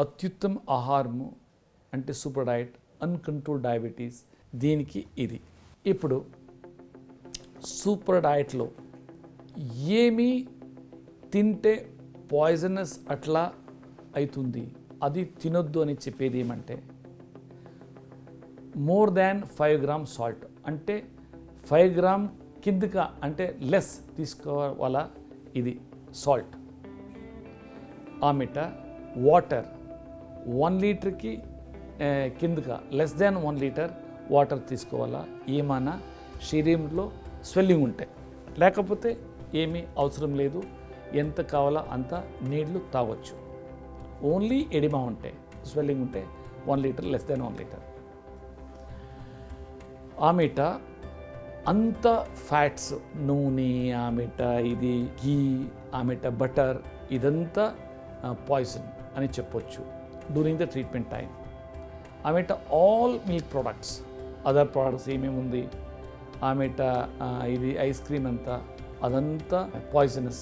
అత్యుత్తమ ఆహారము అంటే సూపర్ డైట్, అన్కంట్రోల్ డయాబెటీస్, దీనికి ఇది. ఇప్పుడు సూపర్ డైట్లో ఏమి తింటే పాయిజనస్ అట్లా అవుతుంది, అది తినొద్దు అని చెప్పేది ఏమంటే మోర్ దాన్ 5 grams సాల్ట్, అంటే 5 grams కిందగా అంటే లెస్ తీసుకోవాలా ఇది సాల్ట్. ఆమెట వాటర్ 1 లీటర్కి కిందగా లెస్ దాన్ 1 లీటర్ వాటర్ తీసుకోవాలా ఏమైనా శరీరంలో స్వెల్లింగ్ ఉంటే, లేకపోతే ఏమీ అవసరం లేదు, ఎంత కావాలో అంత నీళ్లు తాగొచ్చు. ఓన్లీ ఎడిమా ఉంటే, స్వెల్లింగ్ ఉంటే 1 లీటర్ లెస్ దాన్ 1 లీటర్. ఆమెట అంత ఫ్యాట్స్, నూనె, ఆమెట ఇది ఘీ, ఆమెట బటర్, ఇదంతా పాయిజన్ అని చెప్పొచ్చు డ్యూరింగ్ ద ట్రీట్మెంట్ టైం. ఆమెట all milk products, other products ఏమేమి ఉంది, ఆమెట ఇది ఐస్ క్రీమ్ అంతా, అదంతా poisonous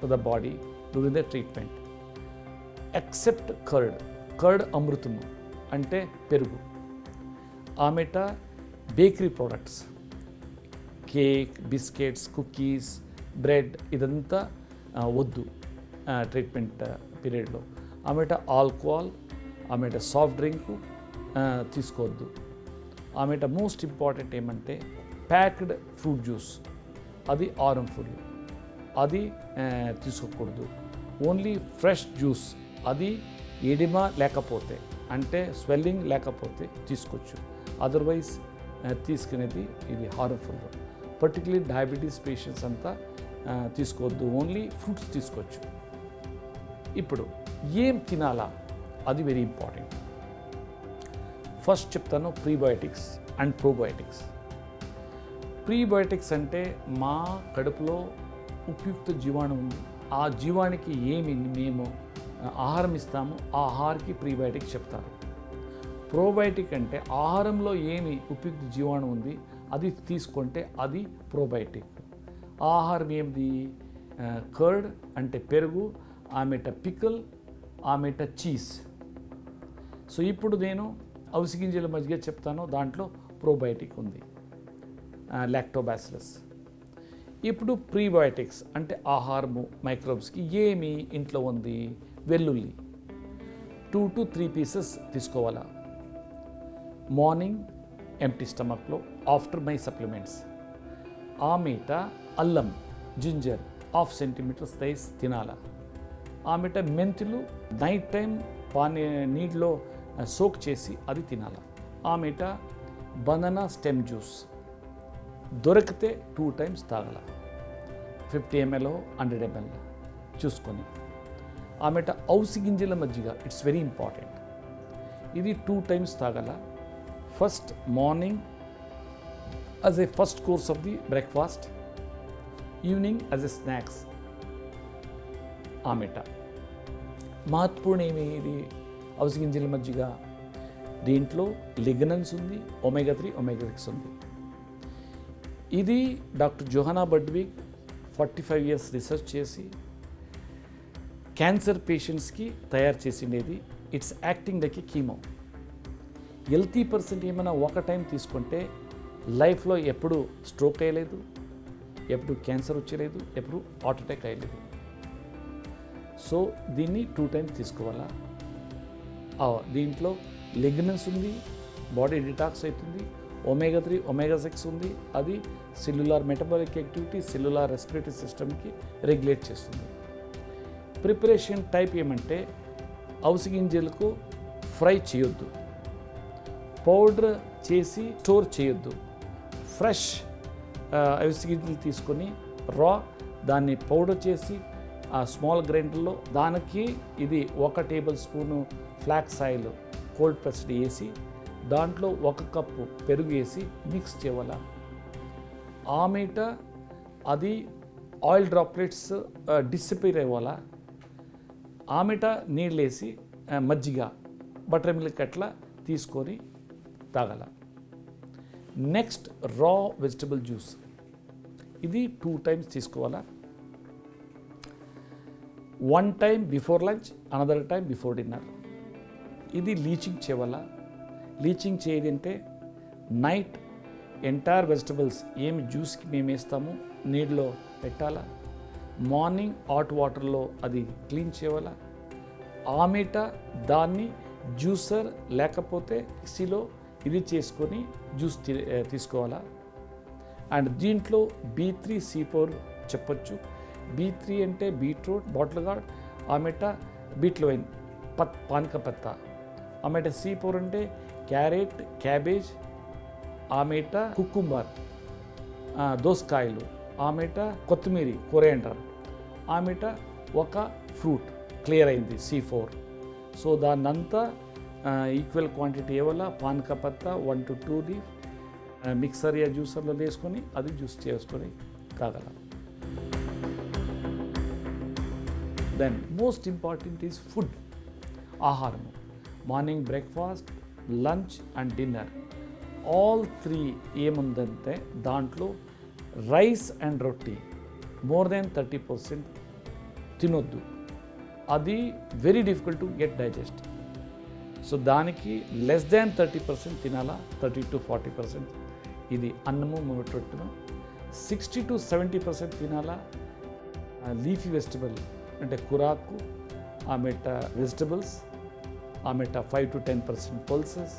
to the body during the treatment. Except curd అమృతము అంటే పెరుగు. ఆమెట bakery products, cake, biscuits, cookies, bread, ఇదంతా వద్దు ట్రీట్మెంట్ పీరియడ్లో. ఆమెట ఆల్కహాల్, ఆమెట సాఫ్ట్ డ్రింక్ తీసుకోవద్దు. ఆమెట మోస్ట్ ఇంపార్టెంట్ ఏమంటే ప్యాక్డ్ ఫ్రూట్ జ్యూస్, అది హార్మ్ఫుల్, అది తీసుకోకూడదు. ఓన్లీ ఫ్రెష్ జ్యూస్, అది ఎడిమా లేకపోతే అంటే స్వెల్లింగ్ లేకపోతే తీసుకోవచ్చు, అదర్వైజ్ తీసుకునేది ఇది హార్మ్ఫుల్. పర్టికులర్లీ డయాబెటీస్ పేషెంట్స్ అంతా తీసుకోవద్దు, ఓన్లీ ఫ్రూట్స్ తీసుకోవచ్చు. ఇప్పుడు ఏం తినాలా అది వెరీ ఇంపార్టెంట్. ఫస్ట్ చెప్తాను ప్రీబయోటిక్స్ అండ్ ప్రోబయోటిక్స్. ప్రీబయోటిక్స్ అంటే మా కడుపులో ఉపయుక్త జీవాణు ఉంది, ఆ జీవానికి ఏమి మేము ఆహారం ఇస్తామో ఆ ఆహారానికి ప్రీబయోటిక్ చెప్తారు. ప్రోబయోటిక్ అంటే ఆహారంలో ఏమి ఉపయుక్త జీవాణు ఉంది అది తీసుకుంటే అది ప్రోబయోటిక్. ఆహారం ఏమిది, కర్డ్ అంటే పెరుగు, ఆమెట పికల్, ఆమెట చీజ్. సో ఇప్పుడు నేను అవిసి గింజల మజ్జిగ చెప్తాను, దాంట్లో ప్రోబయోటిక్ ఉంది, లాక్టోబాసిలస్. ఇప్పుడు ప్రీబయోటిక్స్ అంటే ఆహారము మైక్రోబ్స్కి ఏమి ఇంట్లో ఉంది, వెల్లుల్లి 2 to 3 pieces తీసుకోవాలా మార్నింగ్ ఎంప్టీ స్టమక్లో ఆఫ్టర్ మై సప్లిమెంట్స్. ఆమెట అల్లం, జింజర్ 1/2 centimeter సైజ్ తినాలా. ఆమెట మెంతులు నైట్ టైం నీటిలో సోక్ చేసి అది తినాలా. ఆమెట బనానా స్టెమ్ జ్యూస్ దొరికితే 2 times తాగాల, 50 ml 100 ml చూసుకొని. ఆమెట అవిసి గింజల మజ్జిగ, ఇట్స్ వెరీ ఇంపార్టెంట్, ఇది 2 times తాగాల. First morning as a first course of the breakfast, evening as a snacks. ఆమెట మహత్వపూర్ణ ఏమి ఇది అవిసి గింజల మజ్జిగ, దీంట్లో లిగ్నన్స్ ఉంది, omega 3, omega 6 ఉంది. ఇది doctor Johanna Budwig 45 years research చేసి క్యాన్సర్ పేషెంట్స్కి తయారు చేసిండేది. It's acting like a chemo. Healthy percent ఏమైనా ఒక టైం తీసుకుంటే లైఫ్లో ఎప్పుడు స్ట్రోక్ అయ్యలేదు, ఎప్పుడు క్యాన్సర్ వచ్చేలేదు, ఎప్పుడు హార్ట్ అటాక్ అయ్యలేదు. సో దీన్ని 2 times తీసుకోవాలా. దీంట్లో లిగ్నన్స్ ఉంది, బాడీ డిటాక్స్ అవుతుంది, omega 3, omega 6 ఉంది, అది cellular metabolic activity, cellular respiratory సిస్టమ్కి రెగ్యులేట్ చేస్తుంది. ప్రిపరేషన్ టైప్ ఏమంటే అవిసి గింజలకు ఫ్రై చేయొద్దు, పౌడర్ చేసి స్టోర్ చేయొద్దు. ఫ్రెష్ అవిసి గింజలు తీసుకొని దాన్ని పౌడర్ చేసి ఆ స్మాల్ గ్రైండర్లో దానికి ఇది 1 tablespoon flax oil cold pressed వేసి దాంట్లో 1 cup పెరుగు వేసి మిక్స్ చేయాల. ఆమెట అది ఆయిల్ డ్రాప్లెట్స్ డిసిపేర్ అవ్వాలా. ఆమెట నీళ్ళు వేసి మజ్జిగ, బటర్ మిల్క్ అట్లా తీసుకొని తాగాల. నెక్స్ట్ రా వెజిటబుల్ జ్యూస్, ఇది 2 times తీసుకోవాలా. 1 time before lunch, another time before dinner. ఇది లీచింగ్ చేయవల్ల. లీచింగ్ చేయదంటే నైట్ ఎంటైర్ వెజిటబుల్స్ ఏమి జ్యూస్కి మేము వేస్తామో నీటిలో పెట్టాలా, మార్నింగ్ హాట్ వాటర్లో అది క్లీన్ చేయాలా, ఆమెట దాన్ని జ్యూసర్ లేకపోతే మిక్సీలో ఇది చేసుకొని జ్యూస్ తీసుకోవాలా. అండ్ దీంట్లో B3C4 చెప్పొచ్చు. B3 అంటే బీట్రూట్, బాటిల్ గార్డ్, ఆమెట బీట్లో వైన్, పానక పత్తా. ఆమెట C4 అంటే క్యారెట్, క్యాబేజ్, ఆమెట కుకుంబర్, దోసకాయలు, ఆమెట కొత్తిమీర, కొరియాండర్, ఆమెట ఒక ఫ్రూట్. క్లియర్ అయింది C4. సో దాన్నంతా ఈక్వల్ క్వాంటిటీ ఇవ్వాల. పానక పత్తా 1 to 2 లీఫ్ మిక్సర్ యా జ్యూసర్లో వేసుకొని అది జ్యూస్ చేసుకొని తాగల. Then most important is food, ఆహారము. Morning breakfast, lunch and dinner all 3 ఏముందంటే దాంట్లో రైస్ అండ్ రొట్టి మోర్ దెన్ 30% తినొద్దు. అది very difficult to get digest. So దానికి లెస్ దాన్ 30% తినాలా, 30 to 40%. ఇది అన్నము రొట్టెను. 60 to 70% తినాలా లీఫీ వెజిటబుల్ అంటే కురాకు, ఆమెట వెజిటబుల్స్, ఆమెట 5 to 10% పల్సెస్,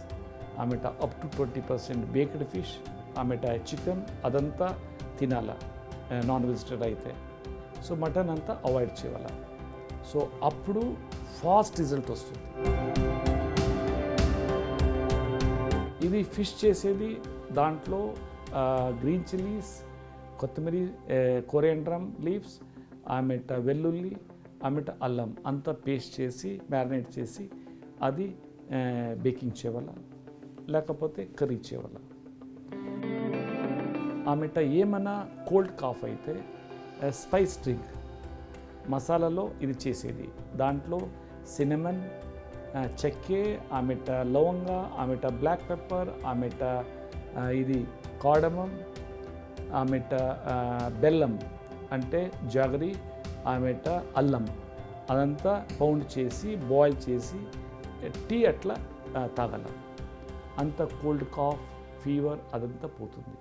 ఆమెట అప్ టు 20% బేక్డ్ ఫిష్, ఆమెట చికెన్ అదంతా తినాలా నాన్ వెజిటేరియన్ అయితే. సో మటన్ అంతా అవాయిడ్ చేయాలి. సో అప్పుడు ఫాస్ట్ రిజల్ట్ వస్తుంది. ఇది ఫిష్ చేసేది దాంట్లో గ్రీన్ చిల్లీస్, కొత్తిమీర, కొరియాండర్ లీవ్స్, ఆమెట వెల్లుల్లి, ఆమెట అల్లం అంతా పేస్ట్ చేసి మ్యారినేట్ చేసి అది బేకింగ్ చేయాల, లేకపోతే కర్రీ చేయాల. ఆమెట ఏమన్నా కోల్డ్ కాఫ్ అయితే స్పైస్ డ్రింక్ మసాలాలో ఇది చేసేది. దాంట్లో సినమన్, చెక్కే, ఆమెట లవంగ, ఆమెట బ్లాక్ పెప్పర్, ఆమెట ఇది కార్డమం, ఆమెట బెల్లం అంటే జాగరి, ఆమెట అల్లం అదంతా పౌండ్ చేసి బాయిల్ చేసి టీ అట్లా తాగల. అంత కోల్డ్ కాఫ్, ఫీవర్ అదంతా పోతుంది.